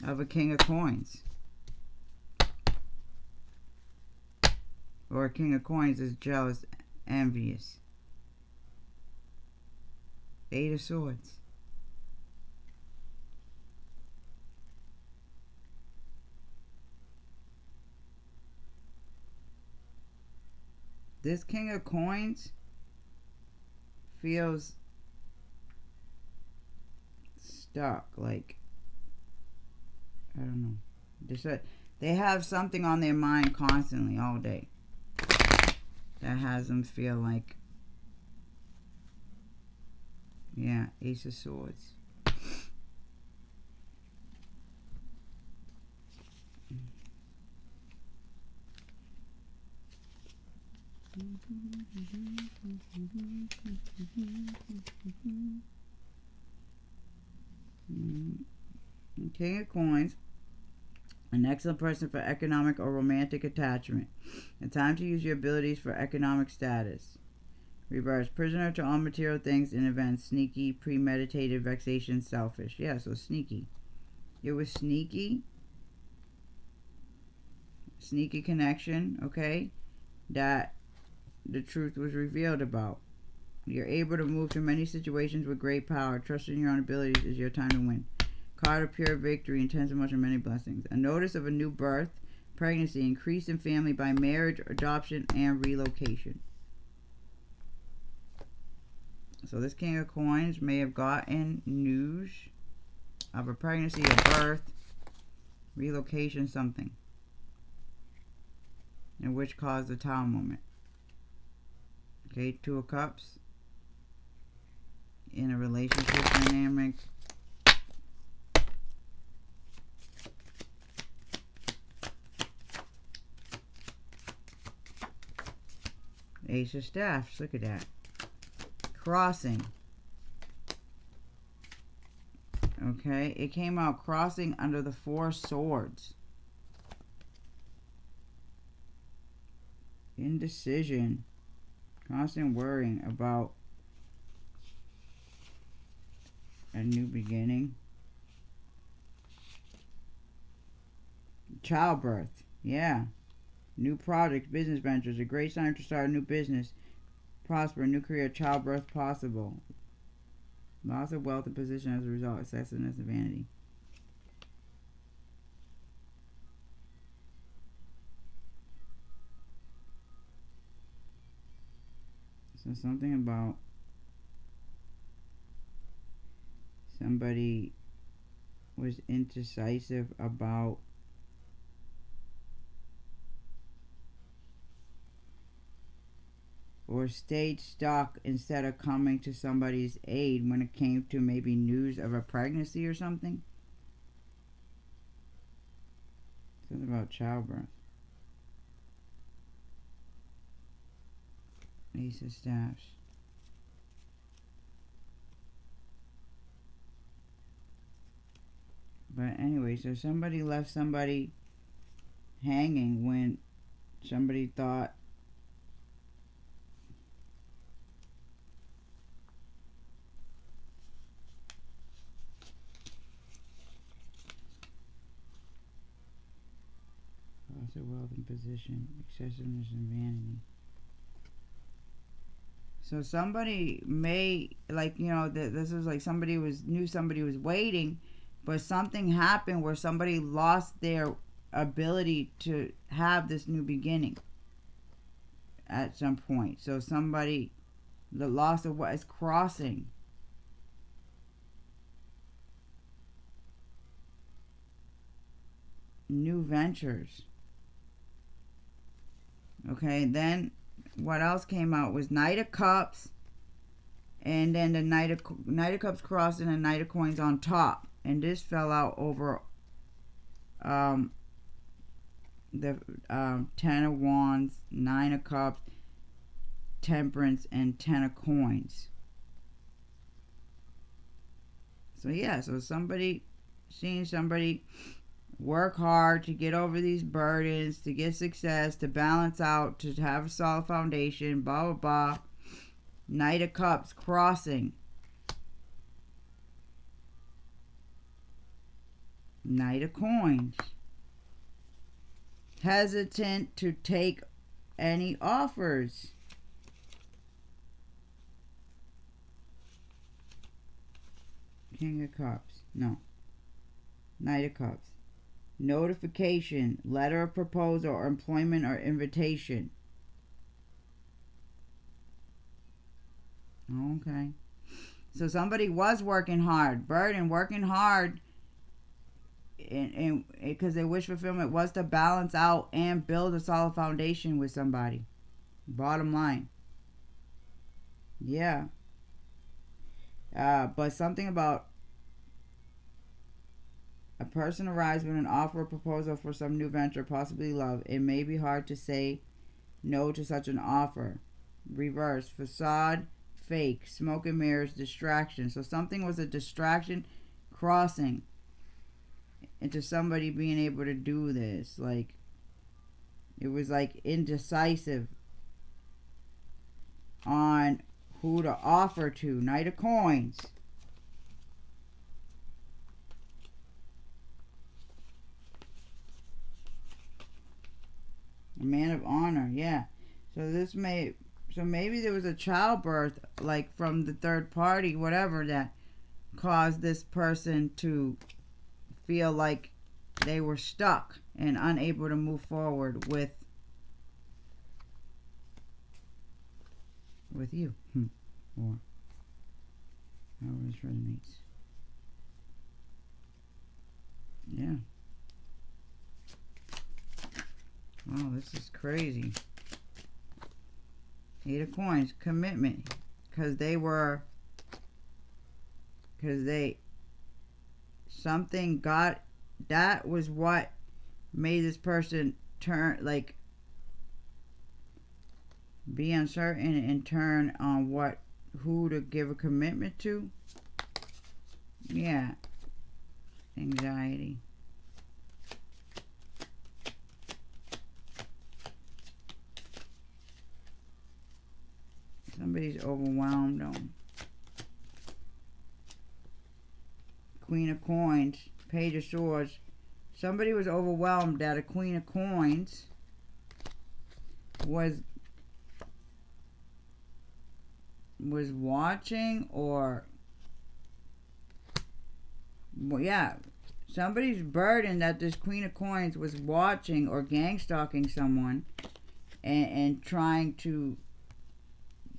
Of a King of Coins. Or a King of Coins is jealous, envious. Eight of Swords. This King of Coins feels stuck. Like, I don't know. They have something on their mind constantly all day that has them feel like, yeah, Ace of Swords. King of Coins. An excellent person for economic or romantic attachment. A time to use your abilities for economic status. Reverse. Prisoner to all material things and events. Sneaky, premeditated, vexation, selfish. Yeah, so sneaky. It was sneaky. Sneaky connection, okay? That the truth was revealed about. You're able to move through many situations with great power. Trusting your own abilities is your time to win. Card of pure victory, intense emotion, many blessings. A notice of a new birth, pregnancy, increase in family by marriage, adoption, and relocation. So this King of Coins may have gotten news of a pregnancy, a birth, relocation, something. And which caused the Tower moment. Okay, Two of Cups. In a relationship dynamic. Ace of Staffs, look at that. Crossing. Okay, it came out crossing under the Four Swords. Indecision. Constant worrying about a new beginning. Childbirth. Yeah. new projects, business ventures, a great time to start a new business, prosper, new career, childbirth possible, loss of wealth and position as a result, excessiveness and vanity. So something about somebody was indecisive about or stayed stuck instead of coming to somebody's aid when it came to maybe news of a pregnancy or something. Something about childbirth. Ace of Staffs. But anyway, so somebody left somebody hanging when somebody thought loss of wealth and position, excessiveness and vanity. So somebody may, like, you know, this is like somebody knew somebody was waiting, but something happened where somebody lost their ability to have this new beginning at some point. So somebody, the loss of what is crossing. New ventures. Okay, then what else came out was Knight of Cups, and then the Knight of Cups crossed and the Knight of Coins on top. And this fell out over the 10 of Wands, 9 of Cups, Temperance, and 10 of Coins. So yeah, so seeing somebody work hard to get over these burdens, to get success, to balance out, to have a solid foundation, blah, blah, blah. Knight of Cups crossing. Knight of Coins. Hesitant to take any offers. King of Cups. No. Knight of Cups. Notification, letter of proposal, or employment or invitation. Okay. So somebody was working hard, working hard, and because their wish fulfillment was to balance out and build a solid foundation with somebody. Bottom line. Yeah. But something about a person arrives with an offer or proposal for some new venture, possibly love. It may be hard to say no to such an offer. Reverse, facade, fake, smoke and mirrors, distraction. So something was a distraction crossing into somebody being able to do this. Like, it was like indecisive on who to offer to. Knight of Coins. A man of honor, yeah. So maybe there was a childbirth, like from the third party, whatever, that caused this person to feel like they were stuck and unable to move forward with you. Or however this resonates. Yeah. Wow, this is crazy. 8 of Coins, commitment. Because something got, that was what made this person turn, like, be uncertain and turn on who to give a commitment to. Yeah. Anxiety. Somebody's overwhelmed them. Queen of Coins, Page of Swords. Somebody was overwhelmed at a Queen of Coins. was watching, or well, yeah, somebody's burden that this Queen of Coins was watching or gang stalking someone and trying to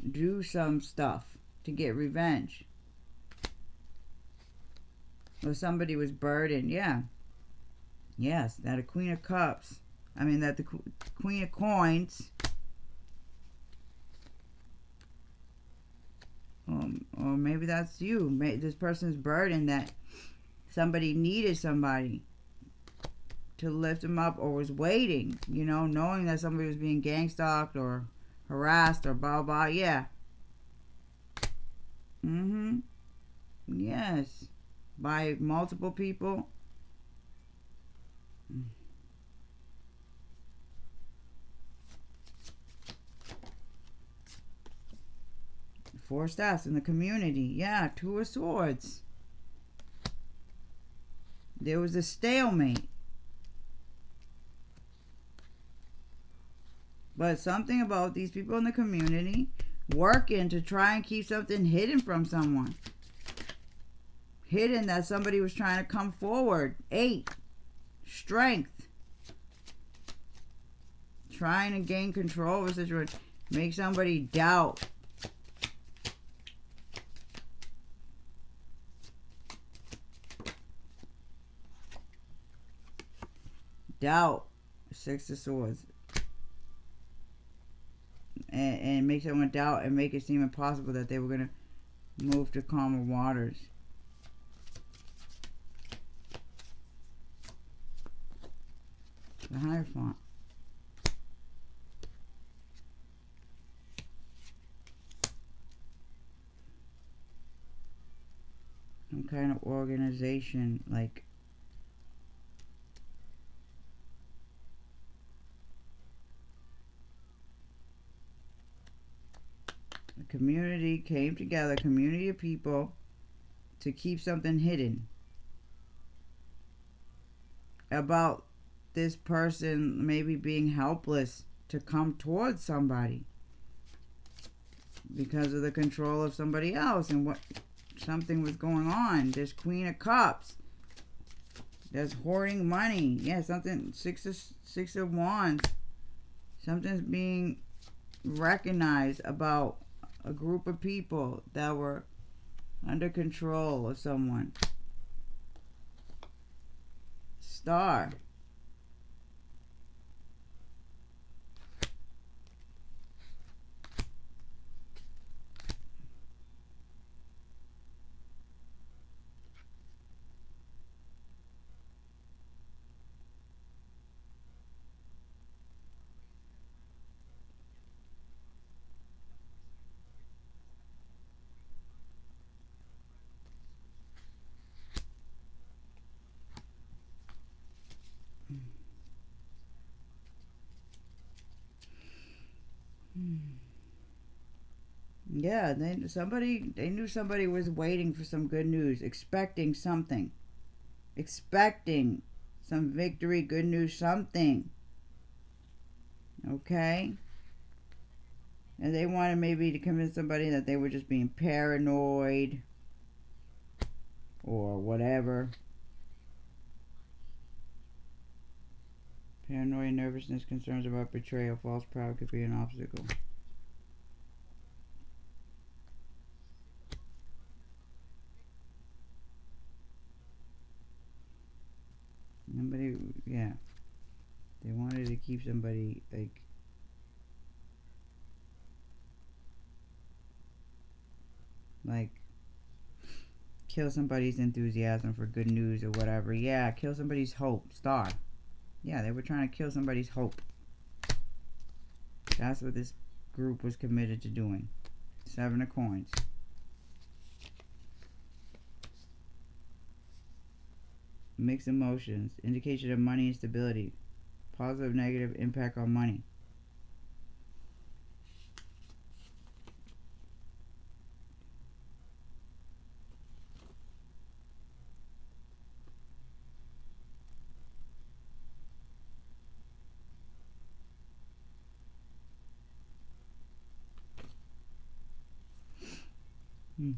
do some stuff to get revenge. Or somebody was burdened, yeah. Yes, that a Queen of Cups. I mean, that the Queen of Coins. Or maybe that's you. This person's burdened that somebody needed somebody to lift them up, or was waiting, knowing that somebody was being gang stalked or harassed or blah blah. Yeah. Yes. By multiple people. Four staffs in the community. Yeah, Two of Swords. There was a stalemate. But something about these people in the community working to try and keep something hidden from someone. Hidden that somebody was trying to come forward. 8. Strength. Trying to gain control of a situation. Make somebody doubt. Doubt. 6 of Swords. And make someone doubt and make it seem impossible that they were going to move to calmer waters. The Hierophant. Some kind of organization, like a community came together, a community of people, to keep something hidden about this person maybe being helpless to come towards somebody because of the control of somebody else, and what something was going on. This Queen of Cups that's hoarding money. Yeah, something. Six of Wands. Something's being recognized about a group of people that were under control of someone. Star. Yeah, they knew somebody was waiting for some good news, expecting something, expecting some victory, good news, something. Okay, and they wanted maybe to convince somebody that they were just being paranoid or whatever. Paranoia, nervousness, concerns about betrayal, false pride could be an obstacle. Somebody, yeah. They wanted to keep somebody, like kill somebody's enthusiasm for good news or whatever. Yeah, kill somebody's hope. Star. Yeah, they were trying to kill somebody's hope. That's what this group was committed to doing. 7 of Coins. Mixed emotions. Indication of money instability. Positive, negative impact on money. Hmm.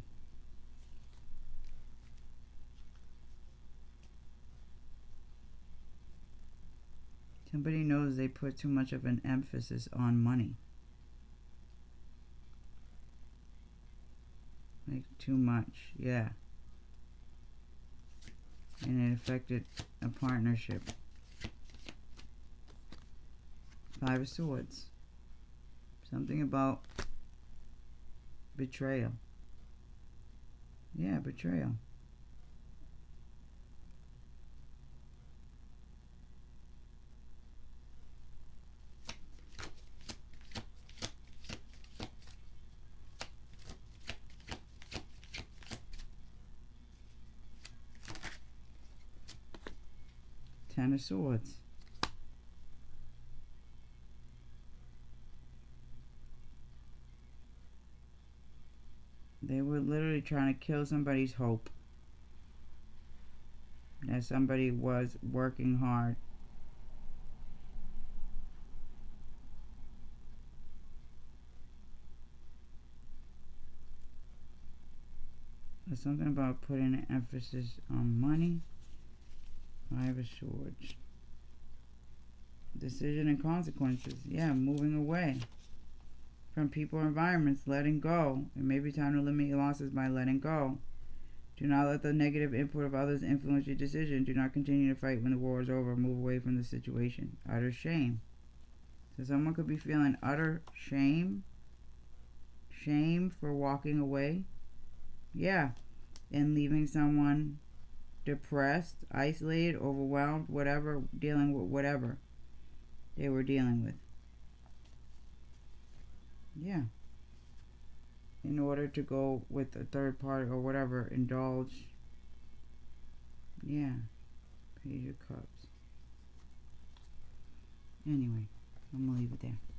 Somebody knows they put too much of an emphasis on money. Like, too much, yeah. And it affected a partnership. Five of Swords. Something about betrayal. Yeah, betrayal. Ten of Swords. They were literally trying to kill somebody's hope. That somebody was working hard. There's something about putting an emphasis on money. Five of Swords. Decision and consequences. Yeah, moving away from people or environments. Letting go. It may be time to limit your losses by letting go. Do not let the negative input of others influence your decision. Do not continue to fight when the war is over. Move away from the situation. Utter shame. So someone could be feeling utter shame. Shame for walking away. Yeah. And leaving someone depressed, isolated, overwhelmed, whatever, dealing with whatever they were dealing with. Yeah. In order to go with a third party or whatever, indulge. Yeah. Page of Cups. Anyway, I'm going to leave it there.